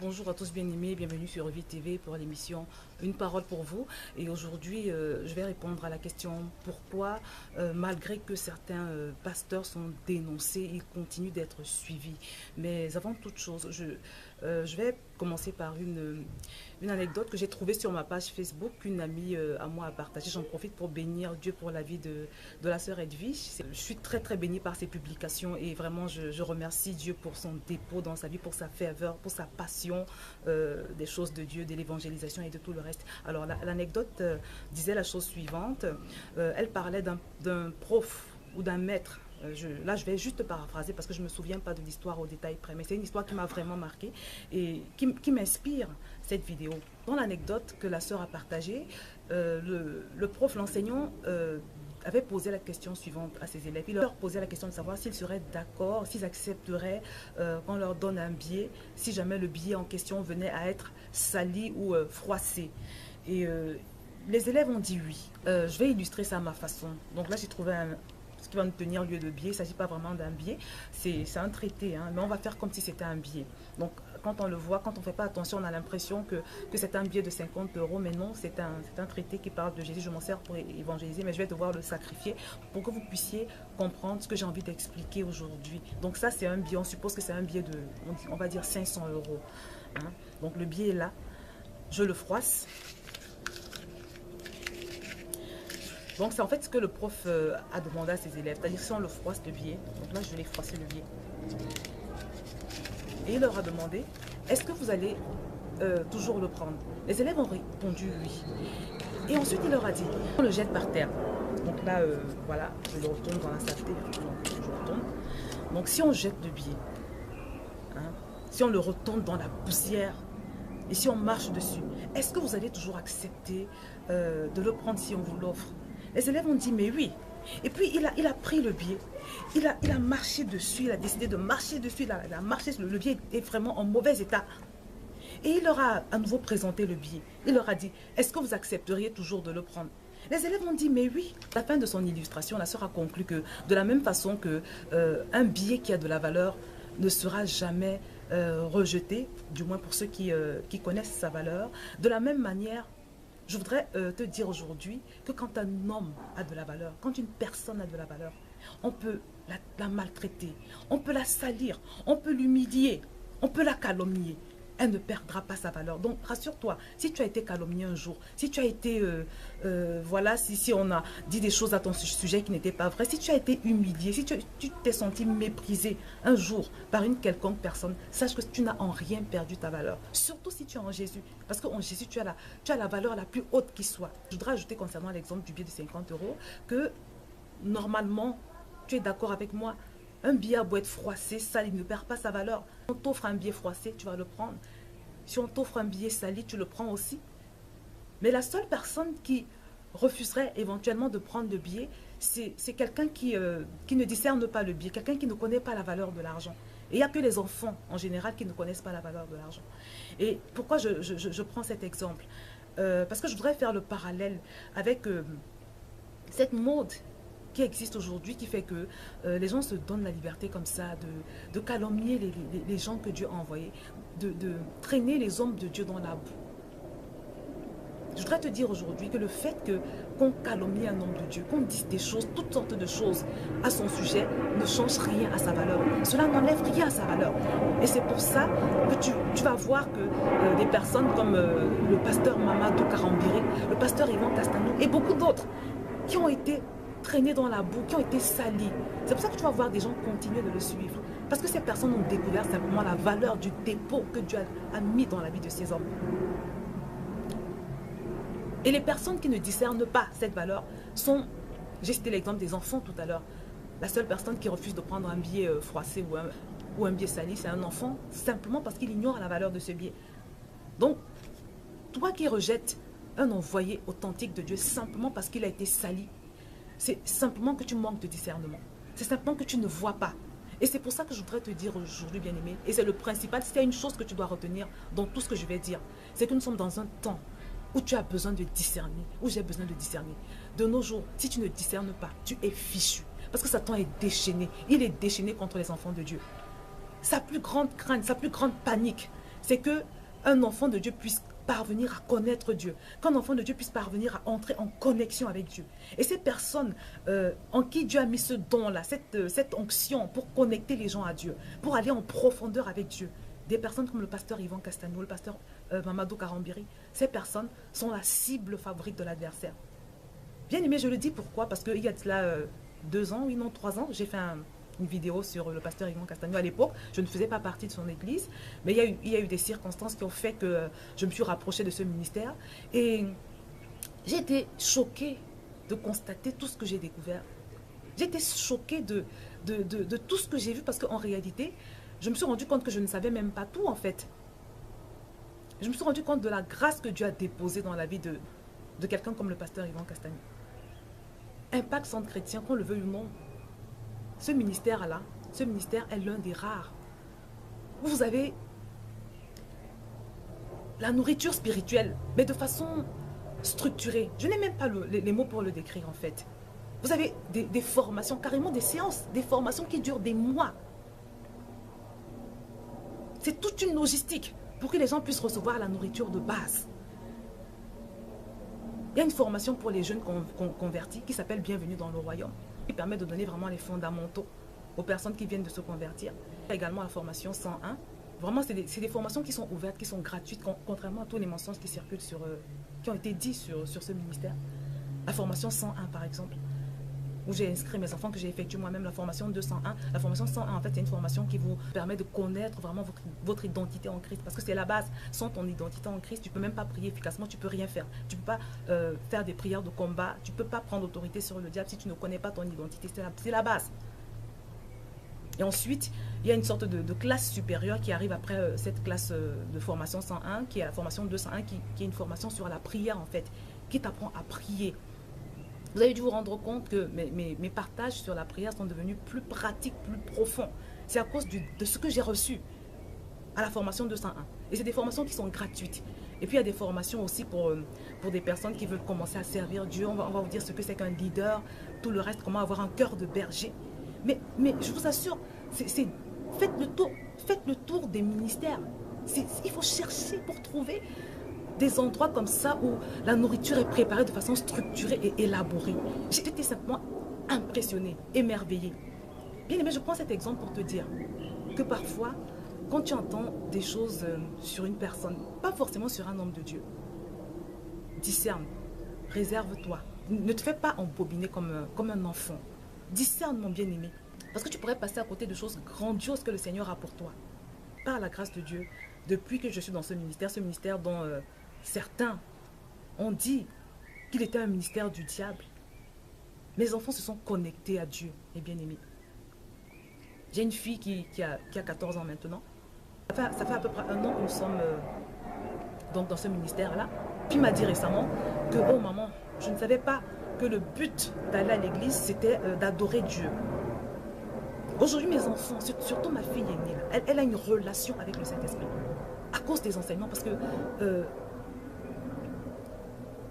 Bonjour à tous bien-aimés, bienvenue sur Vie TV pour l'émission Une parole pour vous. Et aujourd'hui, je vais répondre à la question pourquoi, malgré que certains pasteurs sont dénoncés, ils continuent d'être suivis. Mais avant toute chose, je vais commencer par une anecdote que j'ai trouvée sur ma page Facebook qu'une amie à moi a partagée. J'en profite pour bénir Dieu pour la vie de la sœur Edwige. Je suis très bénie par ses publications et vraiment je remercie Dieu pour son dépôt dans sa vie, pour sa ferveur, pour sa passion des choses de Dieu, de l'évangélisation et de tout le reste. Alors l'anecdote disait la chose suivante. Elle parlait d'un prof ou d'un maître. Là, je vais juste paraphraser parce que je ne me souviens pas de l'histoire au détail près, mais c'est une histoire qui m'a vraiment marquée et qui m'inspire cette vidéo. Dans l'anecdote que la sœur a partagée, le prof, l'enseignant, avait posé la question suivante à ses élèves. Il leur posait la question de savoir s'ils seraient d'accord, s'ils accepteraient qu'on leur donne un billet, si jamais le billet en question venait à être sali ou froissé. Et les élèves ont dit oui. Je vais illustrer ça à ma façon. Donc là, j'ai trouvé ce qui va nous tenir lieu de billet. Il ne s'agit pas vraiment d'un billet, c'est un traité, hein, mais on va faire comme si c'était un billet. Donc quand on le voit, quand on ne fait pas attention, on a l'impression que c'est un billet de 50 €, mais non, c'est un traité qui parle de Jésus. Je m'en sers pour évangéliser, mais je vais devoir le sacrifier pour que vous puissiez comprendre ce que j'ai envie d'expliquer aujourd'hui. Donc ça, c'est un billet, on suppose que c'est un billet de, on va dire 500 €. Hein. Donc le billet est là, je le froisse. Donc c'est en fait ce que le prof a demandé à ses élèves, c'est-à-dire si on le froisse le billet, donc là je vais froisser le billet. Et il leur a demandé, est-ce que vous allez toujours le prendre? Les élèves ont répondu oui. Et ensuite il leur a dit, on le jette par terre. Donc là, voilà, je le retourne dans la saleté, je retourne. Donc si on jette le billet, hein, si on le retourne dans la poussière, et si on marche dessus, est-ce que vous allez toujours accepter de le prendre si on vous l'offre? Les élèves ont dit mais oui. Et puis il a pris le billet, il a marché dessus, il a décidé de marcher dessus, il a marché, le billet est vraiment en mauvais état. Et il leur a à nouveau présenté le billet. Il leur a dit, est-ce que vous accepteriez toujours de le prendre? Les élèves ont dit mais oui. À la fin de son illustration, la sœur a conclu que de la même façon que un billet qui a de la valeur ne sera jamais rejeté, du moins pour ceux qui connaissent sa valeur, de la même manière, je voudrais te dire aujourd'hui que quand un homme a de la valeur, quand une personne a de la valeur, on peut la maltraiter, on peut la salir, on peut l'humilier, on peut la calomnier. Elle ne perdra pas sa valeur. Donc rassure-toi, si tu as été calomnié un jour, si tu as été, voilà, si on a dit des choses à ton sujet qui n'étaient pas vraies, si tu as été humilié, si tu t'es senti méprisé un jour par une quelconque personne, sache que tu n'as en rien perdu ta valeur. Surtout si tu es en Jésus. Parce qu'en Jésus, tu as la valeur la plus haute qui soit. Je voudrais ajouter concernant l'exemple du billet de 50 € que normalement, tu es d'accord avec moi. Un billet a beau être froissé, sale, il ne perd pas sa valeur. Si on t'offre un billet froissé, tu vas le prendre. Si on t'offre un billet sali, tu le prends aussi. Mais la seule personne qui refuserait éventuellement de prendre le billet, c'est quelqu'un qui ne discerne pas le billet, quelqu'un qui ne connaît pas la valeur de l'argent. Et il n'y a que les enfants, en général, qui ne connaissent pas la valeur de l'argent. Et pourquoi je prends cet exemple? Parce que je voudrais faire le parallèle avec cette mode qui existe aujourd'hui, qui fait que les gens se donnent la liberté comme ça de calomnier les gens que Dieu a envoyés, de traîner les hommes de Dieu dans la boue. Je voudrais te dire aujourd'hui que le fait qu'on calomnie un homme de Dieu, qu'on dise des choses, toutes sortes de choses à son sujet, ne change rien à sa valeur. Cela n'enlève rien à sa valeur. Et c'est pour ça que tu vas voir que des personnes comme le pasteur Mamadou Karambiré, le pasteur Yvan Castanou et beaucoup d'autres qui ont été traînés dans la boue, qui ont été salis. C'est pour ça que tu vas voir des gens continuer de le suivre. Parce que ces personnes ont découvert simplement la valeur du dépôt que Dieu a mis dans la vie de ces hommes. Et les personnes qui ne discernent pas cette valeur sont, j'ai cité l'exemple des enfants tout à l'heure, la seule personne qui refuse de prendre un billet froissé ou un billet sali, c'est un enfant, simplement parce qu'il ignore la valeur de ce billet. Donc, toi qui rejettes un envoyé authentique de Dieu simplement parce qu'il a été sali, c'est simplement que tu manques de discernement. C'est simplement que tu ne vois pas. Et c'est pour ça que je voudrais te dire aujourd'hui, bien-aimé, et c'est le principal, s'il y a une chose que tu dois retenir dans tout ce que je vais dire, c'est que nous sommes dans un temps où tu as besoin de discerner, où j'ai besoin de discerner. De nos jours, si tu ne discernes pas, tu es fichu. Parce que Satan est déchaîné. Il est déchaîné contre les enfants de Dieu. Sa plus grande crainte, sa plus grande panique, c'est que un enfant de Dieu puisse parvenir à connaître Dieu, qu'un enfant de Dieu puisse parvenir à entrer en connexion avec Dieu. Et ces personnes en qui Dieu a mis ce don-là, cette onction pour connecter les gens à Dieu, pour aller en profondeur avec Dieu, des personnes comme le pasteur Yvan Castagno, le pasteur Mamadou Karambiri, ces personnes sont la cible favorite de l'adversaire. Bien aimé, je le dis pourquoi, parce qu'il y a de cela 2 ans, oui non 3 ans, j'ai fait une vidéo sur le pasteur Yvan Castagno. À l'époque, je ne faisais pas partie de son église, mais il y a eu des circonstances qui ont fait que je me suis rapprochée de ce ministère. Et j'ai été choquée de constater tout ce que j'ai découvert. J'ai été choquée de tout ce que j'ai vu, parce qu'en réalité, je me suis rendu compte que je ne savais même pas tout en fait. Je me suis rendu compte de la grâce que Dieu a déposée dans la vie de quelqu'un comme le pasteur Yvan Castagno. Impact Centre Chrétien, qu'on le veuille ou non, ce ministère-là, ce ministère est l'un des rares. Vous avez la nourriture spirituelle, mais de façon structurée. Je n'ai même pas les mots pour le décrire en fait. Vous avez des formations, carrément des séances, des formations qui durent des mois. C'est toute une logistique pour que les gens puissent recevoir la nourriture de base. Il y a une formation pour les jeunes convertis qui s'appelle Bienvenue dans le Royaume, qui permet de donner vraiment les fondamentaux aux personnes qui viennent de se convertir. Il y a également la formation 101. Vraiment, c'est des formations qui sont ouvertes, qui sont gratuites, contrairement à tous les mensonges qui circulent qui ont été dits sur ce ministère. La formation 101, par exemple, où j'ai inscrit mes enfants, que j'ai effectué moi-même la formation 201. La formation 101, en fait, c'est une formation qui vous permet de connaître vraiment votre identité en Christ. Parce que c'est la base. Sans ton identité en Christ, tu ne peux même pas prier efficacement, tu ne peux rien faire. Tu ne peux pas faire des prières de combat, tu ne peux pas prendre autorité sur le diable si tu ne connais pas ton identité. C'est la base. Et ensuite, il y a une sorte de classe supérieure qui arrive après cette classe de formation 101, qui est la formation 201, qui est une formation sur la prière, en fait, qui t'apprend à prier. Vous avez dû vous rendre compte que mes partages sur la prière sont devenus plus pratiques, plus profonds. C'est à cause de ce que j'ai reçu à la formation 201. Et c'est des formations qui sont gratuites. Et puis il y a des formations aussi pour des personnes qui veulent commencer à servir Dieu. On va vous dire ce que c'est qu'un leader, tout le reste, comment avoir un cœur de berger. Mais je vous assure, faites le tour des ministères. Il faut chercher pour trouver des endroits comme ça où la nourriture est préparée de façon structurée et élaborée. J'étais simplement impressionnée, émerveillée. Bien aimé, je prends cet exemple pour te dire que parfois, quand tu entends des choses sur une personne, pas forcément sur un homme de Dieu, discerne, réserve-toi. Ne te fais pas embobiner comme un enfant. Discerne, mon bien-aimé. Parce que tu pourrais passer à côté de choses grandioses que le Seigneur a pour toi. Par la grâce de Dieu, depuis que je suis dans ce ministère dont certains ont dit qu'il était un ministère du diable, mes enfants se sont connectés à Dieu, mes bien-aimés. J'ai une fille qui a 14 ans maintenant. Ça fait à peu près 1 an que nous sommes donc dans ce ministère-là. Puis m'a dit récemment que, oh maman, je ne savais pas que le but d'aller à l'église, c'était d'adorer Dieu. Aujourd'hui, mes enfants, surtout ma fille aînée, elle a une relation avec le Saint-Esprit. À cause des enseignements, parce que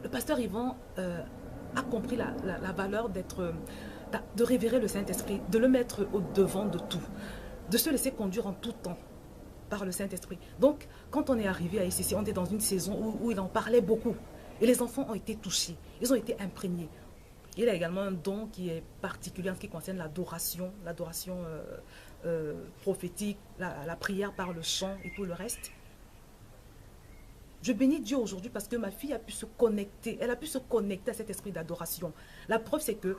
le pasteur Yvan a compris la valeur de révérer le Saint-Esprit, de le mettre au devant de tout, de se laisser conduire en tout temps par le Saint-Esprit. Donc, quand on est arrivé à ICC, on était dans une saison où il en parlait beaucoup. Et les enfants ont été touchés, ils ont été imprégnés. Il a également un don qui est particulier en ce qui concerne l'adoration prophétique, la prière par le chant et tout le reste. Je bénis Dieu aujourd'hui parce que ma fille a pu se connecter, elle a pu se connecter à cet esprit d'adoration. La preuve, c'est que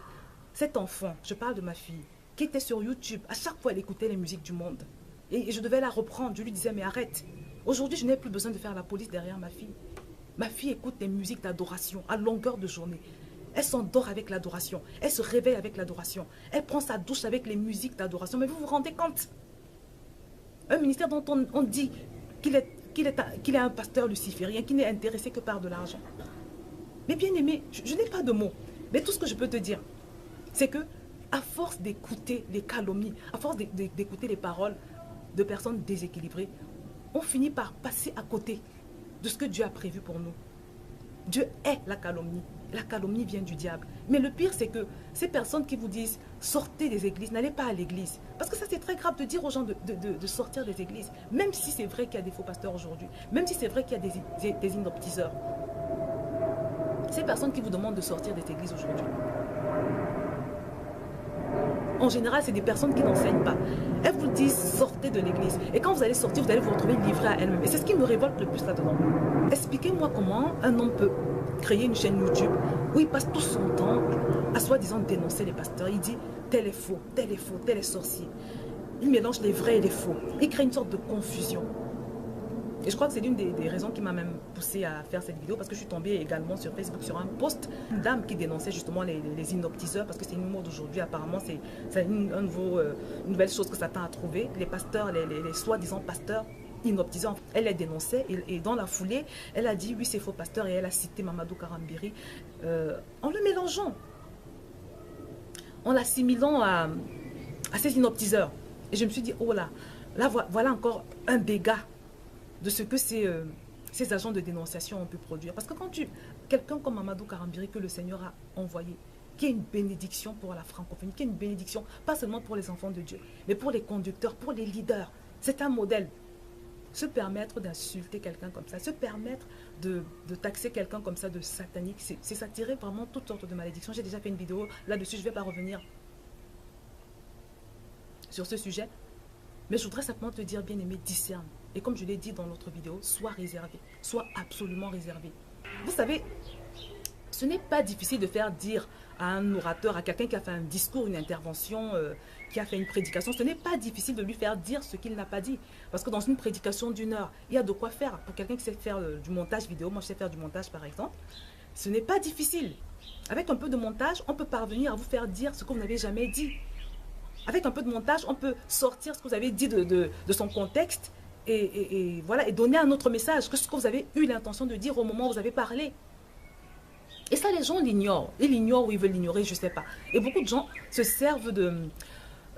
cet enfant, je parle de ma fille, qui était sur YouTube, à chaque fois elle écoutait les musiques du monde. Et je devais la reprendre, je lui disais, mais arrête. Aujourd'hui, je n'ai plus besoin de faire la police derrière ma fille. Ma fille écoute des musiques d'adoration à longueur de journée. Elle s'endort avec l'adoration. Elle se réveille avec l'adoration. Elle prend sa douche avec les musiques d'adoration. Mais vous vous rendez compte? Un ministère dont on dit qu'il est un pasteur luciférien, qui n'est intéressé que par de l'argent. Mais bien aimé, je n'ai pas de mots. Mais tout ce que je peux te dire, c'est que à force d'écouter les calomnies, à force d'écouter les paroles de personnes déséquilibrées, on finit par passer à côté de ce que Dieu a prévu pour nous. Dieu est la calomnie. La calomnie vient du diable. Mais le pire, c'est que ces personnes qui vous disent sortez des églises, n'allez pas à l'église. Parce que ça, c'est très grave de dire aux gens de sortir des églises. Même si c'est vrai qu'il y a des faux pasteurs aujourd'hui, même si c'est vrai qu'il y a des hypnotiseurs. Ces personnes qui vous demandent de sortir des églises aujourd'hui, en général, c'est des personnes qui n'enseignent pas. Elles vous disent sortez de l'église. Et quand vous allez sortir, vous allez vous retrouver livré à elle-même. Et c'est ce qui me révolte le plus là-dedans. Expliquez-moi comment un homme peut créer une chaîne YouTube où il passe tout son temps à soi-disant dénoncer les pasteurs. Il dit tel est faux, tel est faux, tel est sorcier. Il mélange les vrais et les faux. Il crée une sorte de confusion. Et je crois que c'est l'une des raisons qui m'a même poussé à faire cette vidéo, parce que je suis tombée également sur Facebook sur un post d'une dame qui dénonçait justement les hypnotiseurs, parce que c'est une mode aujourd'hui, apparemment c'est une nouvelle chose que Satan a trouvé, les pasteurs, les soi-disant pasteurs hypnotiseurs. Elle les dénonçait et dans la foulée, elle a dit oui c'est faux pasteur et elle a cité Mamadou Karambiri en le mélangeant, en l'assimilant à ces hypnotiseurs. Et je me suis dit oh là voilà encore un dégât de ce que ces agents de dénonciation ont pu produire. Parce que quand quelqu'un comme Mamadou Karambiri que le Seigneur a envoyé, qui est une bénédiction pour la francophonie, qui est une bénédiction pas seulement pour les enfants de Dieu, mais pour les conducteurs, pour les leaders, c'est un modèle. Se permettre d'insulter quelqu'un comme ça, se permettre de taxer quelqu'un comme ça de satanique, c'est s'attirer vraiment toutes sortes de malédictions. J'ai déjà fait une vidéo là-dessus, je ne vais pas revenir sur ce sujet. Mais je voudrais simplement te dire, bien aimé, discerne. Et comme je l'ai dit dans l'autre vidéo, sois réservé. Sois absolument réservé. Vous savez, ce n'est pas difficile de faire dire à un orateur, à quelqu'un qui a fait un discours, une intervention, qui a fait une prédication, ce n'est pas difficile de lui faire dire ce qu'il n'a pas dit. Parce que dans une prédication d'1 heure, il y a de quoi faire. Pour quelqu'un qui sait faire du montage vidéo, moi je sais faire du montage par exemple, ce n'est pas difficile. Avec un peu de montage, on peut parvenir à vous faire dire ce que vous n'avez jamais dit. Avec un peu de montage, on peut sortir ce que vous avez dit de son contexte et voilà, et donner un autre message que ce que vous avez eu l'intention de dire au moment où vous avez parlé. Et ça, les gens l'ignorent. Ils l'ignorent ou ils veulent l'ignorer, je ne sais pas. Et beaucoup de gens se servent de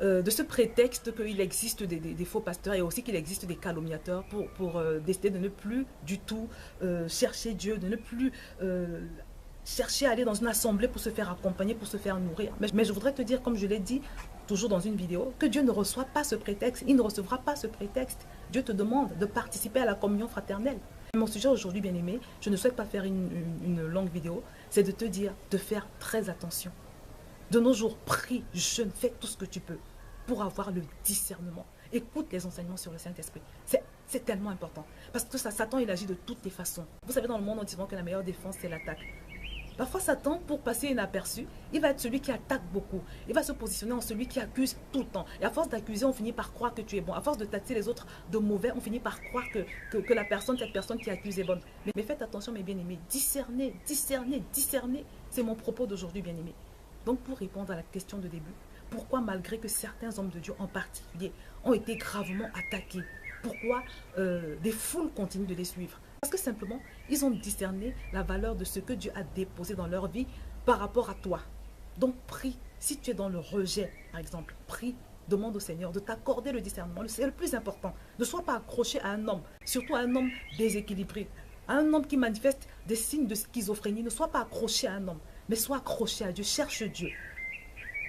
ce prétexte qu'il existe des faux pasteurs et aussi qu'il existe des calomniateurs pour décider de ne plus du tout chercher Dieu, de ne plus chercher à aller dans une assemblée pour se faire accompagner, pour se faire nourrir. Mais je voudrais te dire, comme je l'ai dit toujours dans une vidéo, que Dieu ne reçoit pas ce prétexte. Il ne recevra pas ce prétexte. Dieu te demande de participer à la communion fraternelle. Mon sujet aujourd'hui, bien aimé, je ne souhaite pas faire une longue vidéo, c'est de te dire de faire très attention. De nos jours, prie, jeûne, fais tout ce que tu peux pour avoir le discernement. Écoute les enseignements sur le Saint-Esprit. C'est tellement important. Parce que Satan, il agit de toutes les façons. Vous savez, dans le monde, on dit souvent que la meilleure défense, c'est l'attaque. Parfois, Satan, pour passer inaperçu, il va être celui qui attaque beaucoup. Il va se positionner en celui qui accuse tout le temps. Et à force d'accuser, on finit par croire que tu es bon. À force de taxer les autres de mauvais, on finit par croire que cette personne qui accuse est bonne. Mais faites attention, mes bien-aimés. Discernez, discernez, discernez. C'est mon propos d'aujourd'hui, bien-aimés. Donc, pour répondre à la question de début, pourquoi, malgré que certains hommes de Dieu en particulier ont été gravement attaqués, pourquoi des foules continuent de les suivre? Parce que simplement, ils ont discerné la valeur de ce que Dieu a déposé dans leur vie par rapport à toi. Donc prie, si tu es dans le rejet, par exemple, prie, demande au Seigneur de t'accorder le discernement. C'est le plus important. Ne sois pas accroché à un homme, surtout à un homme déséquilibré, à un homme qui manifeste des signes de schizophrénie. Ne sois pas accroché à un homme, mais sois accroché à Dieu, cherche Dieu.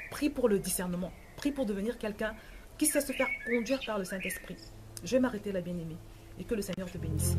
Prie pour le discernement, prie pour devenir quelqu'un qui sait se faire conduire par le Saint-Esprit. Je vais m'arrêter là, bien-aimé, et que le Seigneur te bénisse.